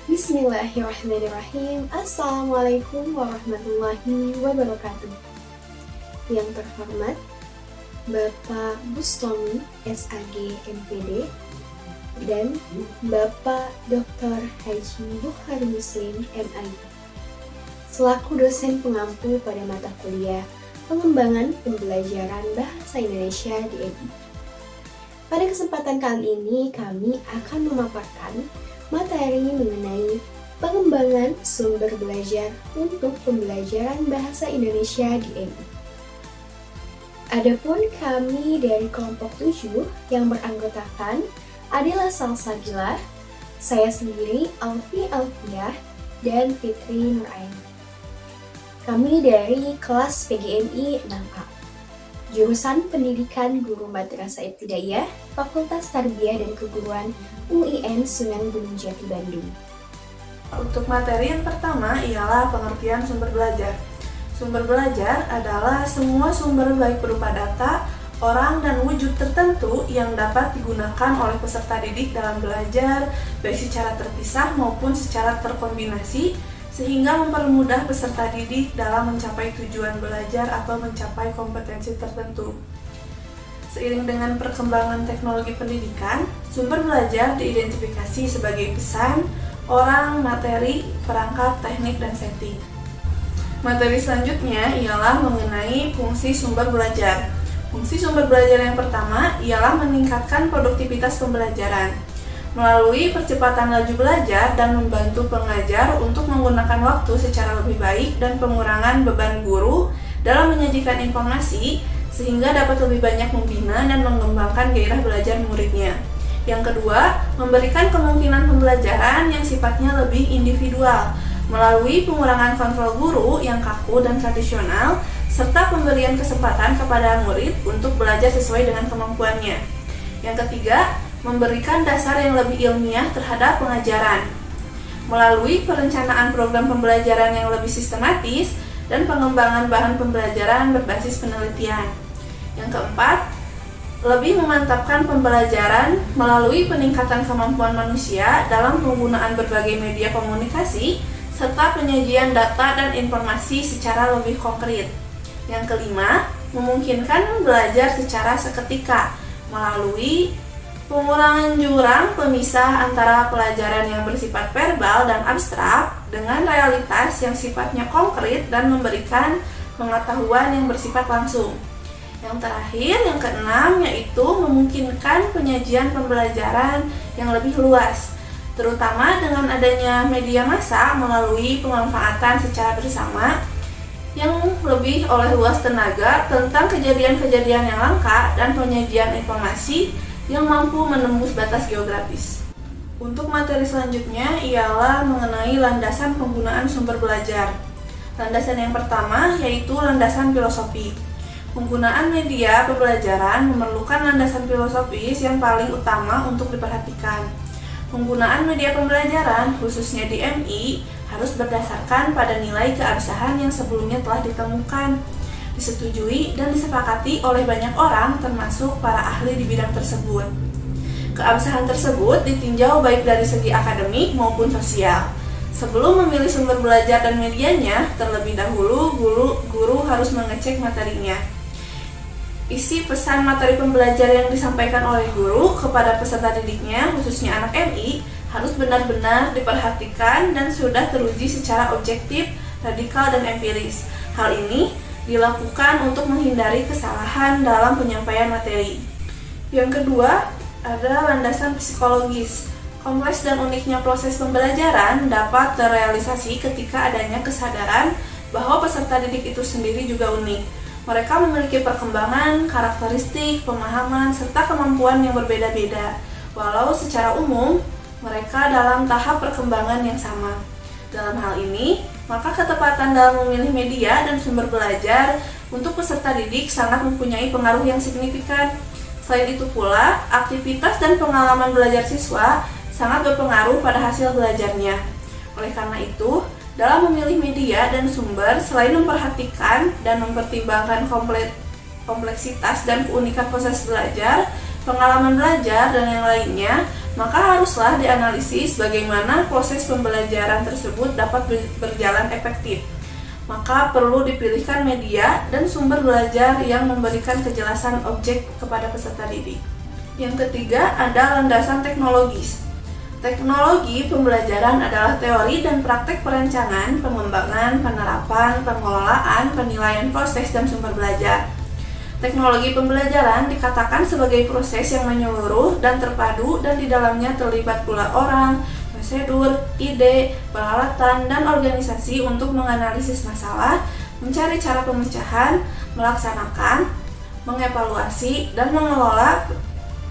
Bismillahirrahmanirrahim. Assalamualaikum warahmatullahi wabarakatuh. Yang terhormat Bapak Bustomi SAG MPD dan Bapak Dr. Haji Bukhari Muslim MID selaku dosen pengampu pada mata kuliah Pengembangan Pembelajaran Bahasa Indonesia di MI. Pada kesempatan kali ini kami akan memaparkan materi mengenai pengembangan sumber belajar untuk pembelajaran bahasa Indonesia di MI. Adapun kami dari kelompok 7 yang beranggotakan Adila Salsabila, saya sendiri Alfi Alfiah, dan Fitri Nuraini. Kami dari kelas PGMI 6A, jurusan Pendidikan Guru Madrasah Ibtidaiyah, Fakultas Tarbiyah dan Keguruan UIN Sunan Gunung Jati Bandung. Untuk materi yang pertama ialah pengertian sumber belajar. Sumber belajar adalah semua sumber baik berupa data, orang, dan wujud tertentu yang dapat digunakan oleh peserta didik dalam belajar, baik secara terpisah maupun secara terkombinasi, sehingga mempermudah peserta didik dalam mencapai tujuan belajar atau mencapai kompetensi tertentu. Seiring dengan perkembangan teknologi pendidikan, sumber belajar diidentifikasi sebagai pesan, orang, materi, perangkat, teknik, dan setting. Materi selanjutnya ialah mengenai fungsi sumber belajar. Fungsi sumber belajar yang pertama ialah meningkatkan produktivitas pembelajaran melalui percepatan laju belajar dan membantu pengajar untuk menggunakan waktu secara lebih baik dan pengurangan beban guru dalam menyajikan informasi sehingga dapat lebih banyak membina dan mengembangkan gairah belajar muridnya. Yang kedua, memberikan kemungkinan pembelajaran yang sifatnya lebih individual melalui pengurangan kontrol guru yang kaku dan tradisional serta pemberian kesempatan kepada murid untuk belajar sesuai dengan kemampuannya. Yang ketiga, memberikan dasar yang lebih ilmiah terhadap pengajaran melalui perencanaan program pembelajaran yang lebih sistematis dan pengembangan bahan pembelajaran berbasis penelitian. Yang keempat, lebih memantapkan pembelajaran melalui peningkatan kemampuan manusia dalam penggunaan berbagai media komunikasi serta penyajian data dan informasi secara lebih konkret. Yang kelima, memungkinkan belajar secara seketika melalui pengurangan jurang pemisah antara pelajaran yang bersifat verbal dan abstrak dengan realitas yang sifatnya konkret dan memberikan pengetahuan yang bersifat langsung. Yang terakhir, yang keenam, yaitu memungkinkan penyajian pembelajaran yang lebih luas, terutama dengan adanya media massa melalui pemanfaatan secara bersama yang lebih oleh luas tenaga tentang kejadian-kejadian yang langka dan penyajian informasi yang mampu menembus batas geografis. Untuk materi selanjutnya ialah mengenai landasan penggunaan sumber belajar. Landasan yang pertama yaitu landasan filosofi. Penggunaan media pembelajaran memerlukan landasan filosofis yang paling utama untuk diperhatikan. Penggunaan media pembelajaran, khususnya di MI, harus berdasarkan pada nilai keabsahan yang sebelumnya telah ditemukan, disetujui dan disepakati oleh banyak orang termasuk para ahli di bidang tersebut. Keabsahan tersebut ditinjau baik dari segi akademik maupun sosial. Sebelum memilih sumber belajar dan medianya, terlebih dahulu guru harus mengecek materinya. Isi pesan materi pembelajaran yang disampaikan oleh guru kepada peserta didiknya, khususnya anak MI, harus benar-benar diperhatikan dan sudah teruji secara objektif, radikal, dan empiris. Hal ini dilakukan untuk menghindari kesalahan dalam penyampaian materi. Yang kedua, ada landasan psikologis. Kompleks dan uniknya proses pembelajaran dapat terrealisasi ketika adanya kesadaran bahwa peserta didik itu sendiri juga unik. Mereka memiliki perkembangan, karakteristik, pemahaman, serta kemampuan yang berbeda-beda, walau secara umum mereka dalam tahap perkembangan yang sama. Dalam hal ini, maka ketepatan dalam memilih media dan sumber belajar untuk peserta didik sangat mempunyai pengaruh yang signifikan. Selain itu pula, aktivitas dan pengalaman belajar siswa sangat berpengaruh pada hasil belajarnya. Oleh karena itu, dalam memilih media dan sumber, selain memperhatikan dan mempertimbangkan kompleksitas dan keunikan proses belajar, pengalaman belajar, dan yang lainnya, maka haruslah dianalisis bagaimana proses pembelajaran tersebut dapat berjalan efektif. Maka perlu dipilihkan media dan sumber belajar yang memberikan kejelasan objek kepada peserta didik. Yang ketiga ada landasan teknologis. Teknologi pembelajaran adalah teori dan praktek perencanaan, pengembangan, penerapan, pengelolaan, penilaian proses dan sumber belajar. Teknologi pembelajaran dikatakan sebagai proses yang menyeluruh dan terpadu dan di dalamnya terlibat pula orang, prosedur, ide, peralatan, dan organisasi untuk menganalisis masalah, mencari cara pemecahan, melaksanakan, mengevaluasi, dan mengelola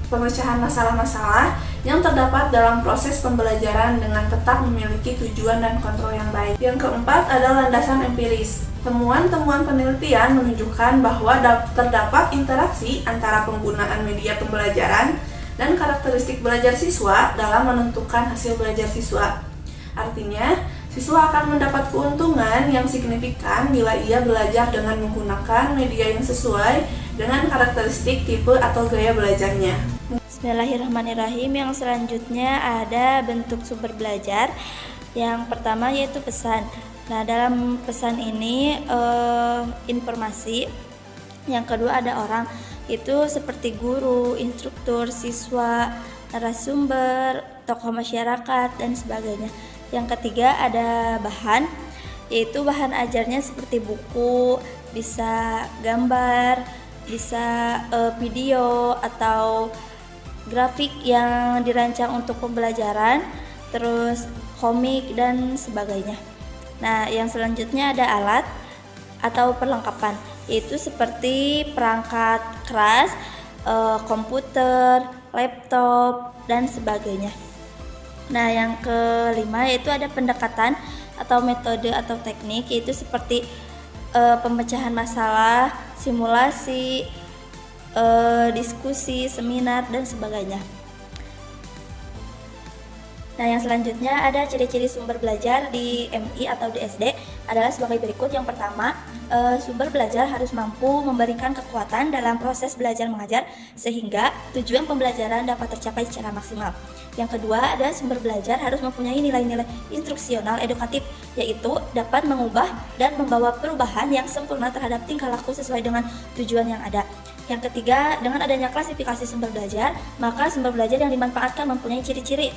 pemecahan masalah-masalah yang terdapat dalam proses pembelajaran dengan tetap memiliki tujuan dan kontrol yang baik. Yang keempat adalah landasan empiris. Temuan-temuan penelitian menunjukkan bahwa terdapat interaksi antara penggunaan media pembelajaran dan karakteristik belajar siswa dalam menentukan hasil belajar siswa. Artinya, siswa akan mendapat keuntungan yang signifikan bila ia belajar dengan menggunakan media yang sesuai dengan karakteristik tipe atau gaya belajarnya. Bismillahirrahmanirrahim. Yang selanjutnya ada bentuk sumber belajar. Yang pertama yaitu pesan. Nah, dalam pesan ini informasi. Yang kedua ada orang. Itu seperti guru, instruktur, siswa, narasumber, tokoh masyarakat, dan sebagainya. Yang ketiga ada bahan. Yaitu bahan ajarnya seperti buku, bisa gambar, bisa video atau grafik yang dirancang untuk pembelajaran, terus komik dan sebagainya. Nah, yang selanjutnya ada alat atau perlengkapan, yaitu seperti perangkat keras, komputer, laptop, dan sebagainya. Nah, yang kelima yaitu ada pendekatan atau metode atau teknik, yaitu seperti pemecahan masalah, simulasi, diskusi, seminar, dan sebagainya. Nah, yang selanjutnya ada ciri-ciri sumber belajar di MI atau di SD adalah sebagai berikut. Yang pertama, sumber belajar harus mampu memberikan kekuatan dalam proses belajar mengajar sehingga tujuan pembelajaran dapat tercapai secara maksimal. Yang kedua, ada sumber belajar harus mempunyai nilai-nilai instruksional edukatif, yaitu dapat mengubah dan membawa perubahan yang sempurna terhadap tingkah laku sesuai dengan tujuan yang ada. Yang ketiga, dengan adanya klasifikasi sumber belajar, maka sumber belajar yang dimanfaatkan mempunyai ciri-ciri.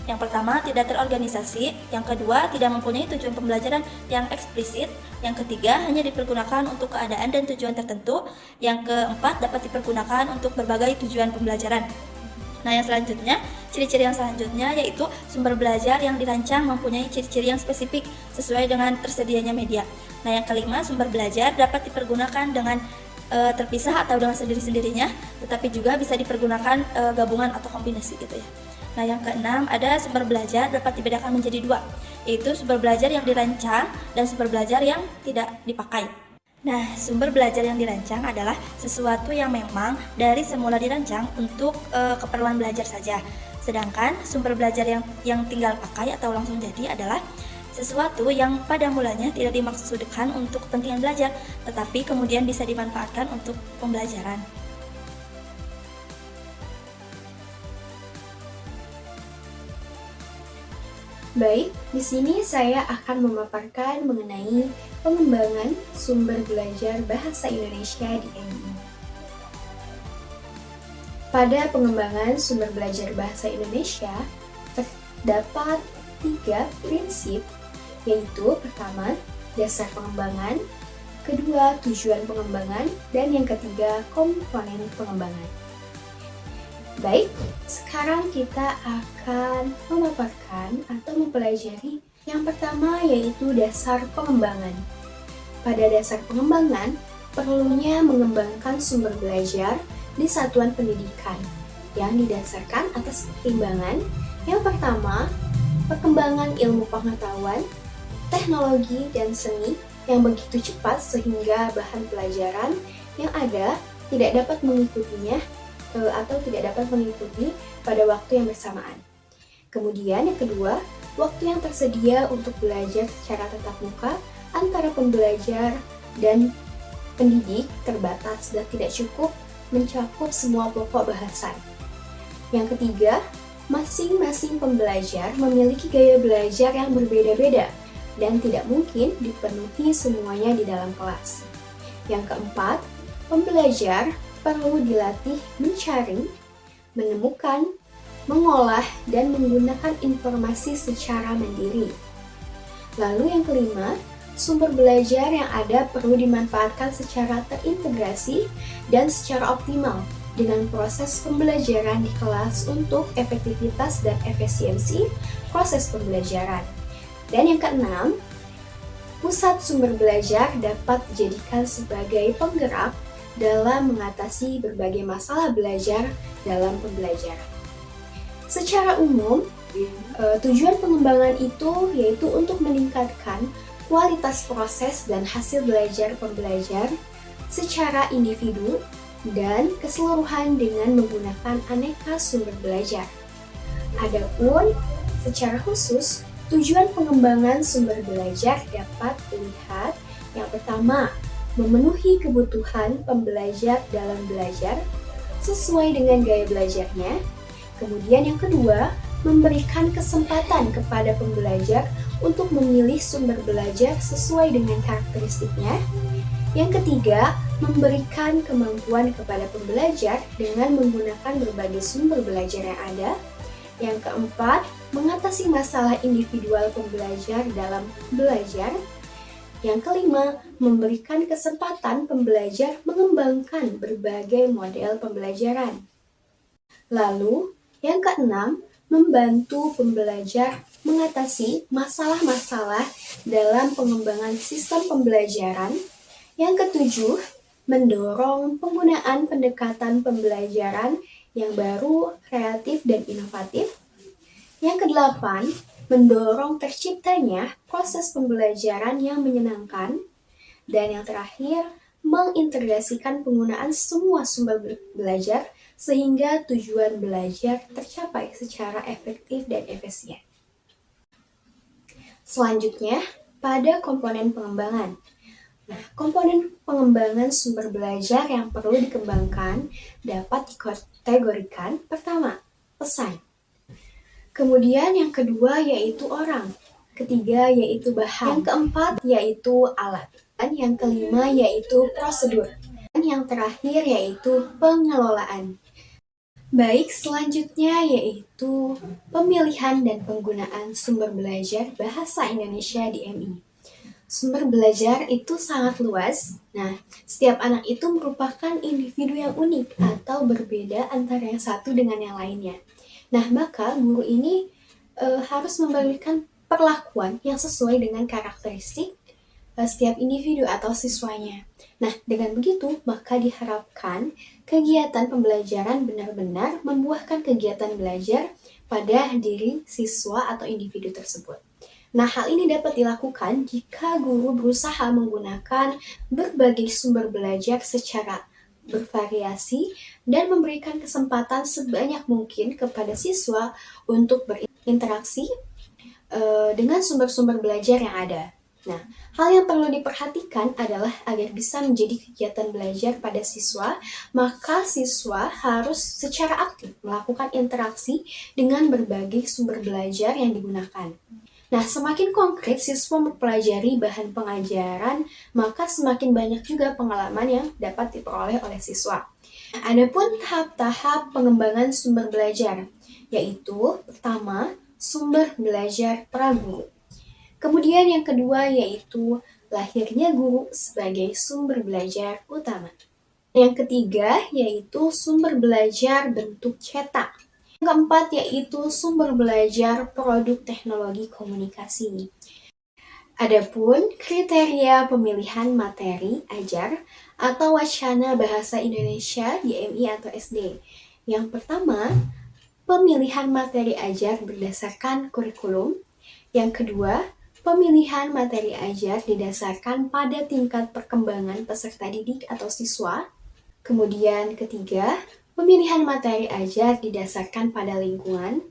Yang pertama, tidak terorganisasi. Yang kedua, tidak mempunyai tujuan pembelajaran yang eksplisit. Yang ketiga, hanya dipergunakan untuk keadaan dan tujuan tertentu. Yang keempat, dapat dipergunakan untuk berbagai tujuan pembelajaran. Nah, yang selanjutnya, ciri-ciri yang selanjutnya yaitu sumber belajar yang dirancang mempunyai ciri-ciri yang spesifik sesuai dengan tersedianya media. Nah, yang kelima, sumber belajar dapat dipergunakan dengan terpisah atau dengan sendiri-sendirinya, tetapi juga bisa dipergunakan gabungan atau kombinasi gitu ya. Nah, yang keenam ada sumber belajar dapat dibedakan menjadi dua, yaitu sumber belajar yang dirancang dan sumber belajar yang tidak dipakai. Nah, sumber belajar yang dirancang adalah sesuatu yang memang dari semula dirancang untuk keperluan belajar saja. Sedangkan sumber belajar yang tinggal pakai atau langsung jadi adalah sesuatu yang pada mulanya tidak dimaksudkan untuk kepentingan belajar, tetapi kemudian bisa dimanfaatkan untuk pembelajaran. Baik, di sini saya akan memaparkan mengenai pengembangan sumber belajar bahasa Indonesia di MI. Pada pengembangan sumber belajar bahasa Indonesia, terdapat 3 prinsip, yaitu pertama, dasar pengembangan, kedua, tujuan pengembangan, dan yang ketiga, komponen pengembangan. Baik, sekarang kita akan memaparkan atau mempelajari yang pertama, yaitu dasar pengembangan. Pada dasar pengembangan, perlunya mengembangkan sumber belajar di satuan pendidikan yang didasarkan atas pertimbangan yang pertama, perkembangan ilmu pengetahuan, teknologi, dan seni yang begitu cepat sehingga bahan pelajaran yang ada tidak dapat mengikutinya atau tidak dapat mengikuti pada waktu yang bersamaan. Kemudian yang kedua, waktu yang tersedia untuk belajar secara tatap muka antara pembelajar dan pendidik terbatas dan tidak cukup mencakup semua pokok bahasan. Yang ketiga, masing-masing pembelajar memiliki gaya belajar yang berbeda-beda dan tidak mungkin dipenuhi semuanya di dalam kelas. Yang keempat, pembelajar perlu dilatih mencari, menemukan, mengolah, dan menggunakan informasi secara mandiri. Lalu yang kelima, sumber belajar yang ada perlu dimanfaatkan secara terintegrasi dan secara optimal dengan proses pembelajaran di kelas untuk efektivitas dan efisiensi proses pembelajaran. Dan yang keenam, pusat sumber belajar dapat dijadikan sebagai penggerak dalam mengatasi berbagai masalah belajar dalam pembelajaran. Secara umum, tujuan pengembangan itu yaitu untuk meningkatkan kualitas proses dan hasil belajar pembelajar secara individu dan keseluruhan dengan menggunakan aneka sumber belajar. Adapun secara khusus, tujuan pengembangan sumber belajar dapat dilihat yang pertama, memenuhi kebutuhan pembelajar dalam belajar sesuai dengan gaya belajarnya. Kemudian yang kedua, memberikan kesempatan kepada pembelajar untuk memilih sumber belajar sesuai dengan karakteristiknya. Yang ketiga, memberikan kemampuan kepada pembelajar dengan menggunakan berbagai sumber belajar yang ada. Yang keempat, mengatasi masalah individual pembelajar dalam belajar. Yang kelima, memberikan kesempatan pembelajar mengembangkan berbagai model pembelajaran. Lalu, yang keenam, membantu pembelajar mengatasi masalah-masalah dalam pengembangan sistem pembelajaran. Yang ketujuh, mendorong penggunaan pendekatan pembelajaran yang baru, kreatif, dan inovatif. Yang kedelapan, mendorong terciptanya proses pembelajaran yang menyenangkan. Dan yang terakhir, mengintegrasikan penggunaan semua sumber belajar sehingga tujuan belajar tercapai secara efektif dan efisien. Selanjutnya, pada komponen pengembangan. Nah, komponen pengembangan sumber belajar yang perlu dikembangkan dapat dikategorikan pertama, pesan. Kemudian yang kedua yaitu orang. Ketiga yaitu bahan. Yang keempat yaitu alat. Dan yang kelima yaitu prosedur. Dan yang terakhir yaitu pengelolaan. Baik, selanjutnya yaitu pemilihan dan penggunaan sumber belajar bahasa Indonesia di MI. Sumber belajar itu sangat luas. Nah, setiap anak itu merupakan individu yang unik atau berbeda antara yang satu dengan yang lainnya. Nah, maka guru ini harus memberikan perlakuan yang sesuai dengan karakteristik setiap individu atau siswanya. Nah, dengan begitu, maka diharapkan kegiatan pembelajaran benar-benar membuahkan kegiatan belajar pada diri siswa atau individu tersebut. Nah, hal ini dapat dilakukan jika guru berusaha menggunakan berbagai sumber belajar secara bervariasi dan memberikan kesempatan sebanyak mungkin kepada siswa untuk berinteraksi dengan sumber-sumber belajar yang ada. Nah, hal yang perlu diperhatikan adalah agar bisa menjadi kegiatan belajar pada siswa, maka siswa harus secara aktif melakukan interaksi dengan berbagai sumber belajar yang digunakan. Nah, semakin konkret siswa mempelajari bahan pengajaran, maka semakin banyak juga pengalaman yang dapat diperoleh oleh siswa. Adapun tahap-tahap pengembangan sumber belajar, yaitu pertama, sumber belajar praguru. Kemudian yang kedua yaitu lahirnya guru sebagai sumber belajar utama. Yang ketiga yaitu sumber belajar bentuk cetak. Yang keempat yaitu sumber belajar produk teknologi komunikasi. Adapun kriteria pemilihan materi ajar atau wacana bahasa Indonesia di MI atau SD. Yang pertama, pemilihan materi ajar berdasarkan kurikulum. Yang kedua, pemilihan materi ajar didasarkan pada tingkat perkembangan peserta didik atau siswa. Kemudian ketiga, pemilihan materi ajar didasarkan pada lingkungan.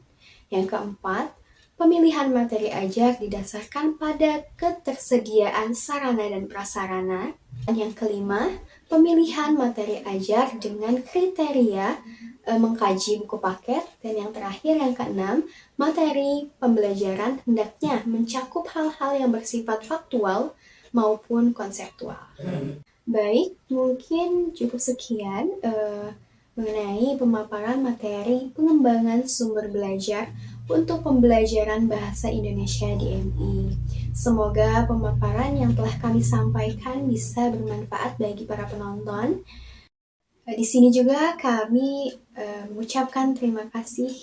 Yang keempat, pemilihan materi ajar didasarkan pada ketersediaan sarana dan prasarana. Dan yang kelima, pemilihan materi ajar dengan kriteria mengkaji buku paket, dan yang terakhir yang keenam, materi pembelajaran hendaknya mencakup hal-hal yang bersifat faktual maupun konseptual. Baik, mungkin cukup sekian mengenai pemaparan materi pengembangan sumber belajar untuk pembelajaran bahasa Indonesia di MI. Semoga pemaparan yang telah kami sampaikan bisa bermanfaat bagi para penonton. Di sini juga kami mengucapkan terima kasih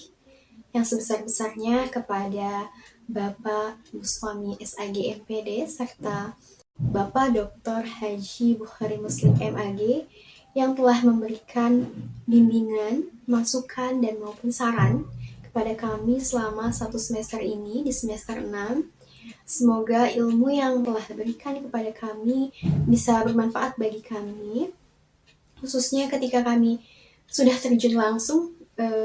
yang sebesar-besarnya kepada Bapak Muswami SAG MPD serta Bapak Dr. Haji Bukhari Muslim MAG yang telah memberikan bimbingan, masukan, dan maupun saran kepada kami selama 1 semester ini di semester 6. Semoga ilmu yang telah diberikan kepada kami bisa bermanfaat bagi kami, khususnya ketika kami sudah terjun langsung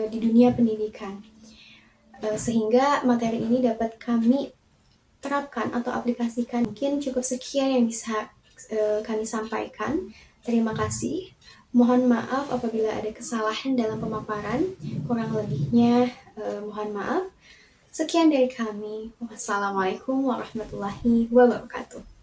di dunia pendidikan, sehingga materi ini dapat kami terapkan atau aplikasikan. Mungkin cukup sekian yang bisa kami sampaikan. Terima kasih. Mohon maaf apabila ada kesalahan dalam pemaparan. Kurang lebihnya mohon maaf. Sekian dari kami. Wassalamualaikum warahmatullahi wabarakatuh.